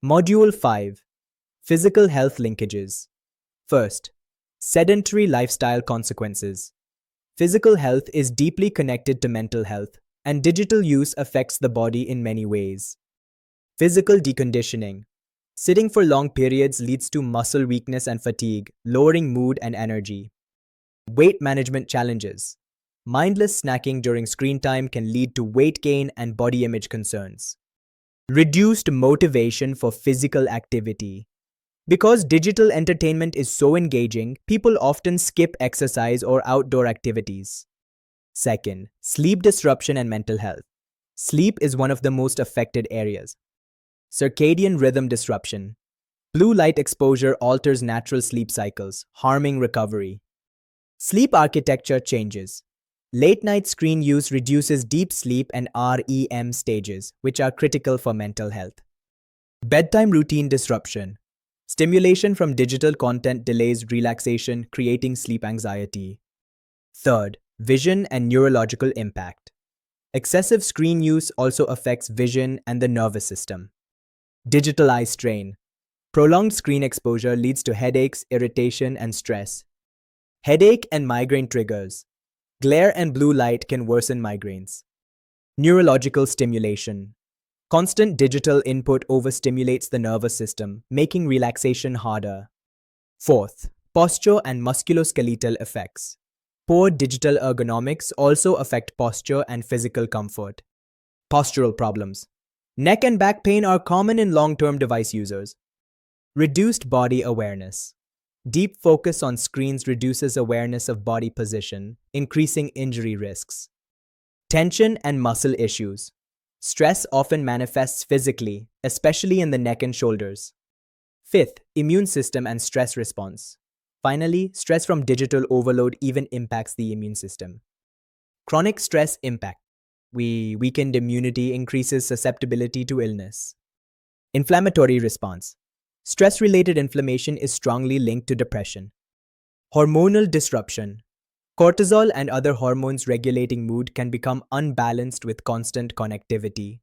Module 5. Physical health linkages. First, sedentary lifestyle consequences. Physical health is deeply connected to mental health, and digital use affects the body in many ways. Physical deconditioning. Sitting for long periods leads to muscle weakness and fatigue, lowering mood and energy. Weight management challenges. Mindless snacking during screen time can lead to weight gain and body image concerns. Reduced motivation for physical activity. Because digital entertainment is so engaging, people often skip exercise or outdoor activities. Second, sleep disruption and mental health. Sleep is one of the most affected areas. Circadian rhythm disruption. Blue light exposure alters natural sleep cycles, harming recovery. Sleep architecture changes. Late-night screen use reduces deep sleep and REM stages, which are critical for mental health. Bedtime routine disruption. Stimulation from digital content delays relaxation, creating sleep anxiety. Third, vision and neurological impact. Excessive screen use also affects vision and the nervous system. Digital eye strain. Prolonged screen exposure leads to headaches, irritation, and stress. Headache and migraine triggers. Glare and blue light can worsen migraines. Neurological stimulation. Constant digital input overstimulates the nervous system, making relaxation harder. Fourth, posture and musculoskeletal effects. Poor digital ergonomics also affect posture and physical comfort. Postural problems. Neck and back pain are common in long-term device users. Reduced body awareness. Deep focus on screens reduces awareness of body position, increasing injury risks. Tension and muscle issues. Stress often manifests physically, especially in the neck and shoulders. Fifth, immune system and stress response. Finally, stress from digital overload even impacts the immune system. Chronic stress impact. Weakened immunity increases susceptibility to illness. Inflammatory response. Stress-related inflammation is strongly linked to depression. Hormonal disruption. Cortisol and other hormones regulating mood can become unbalanced with constant connectivity.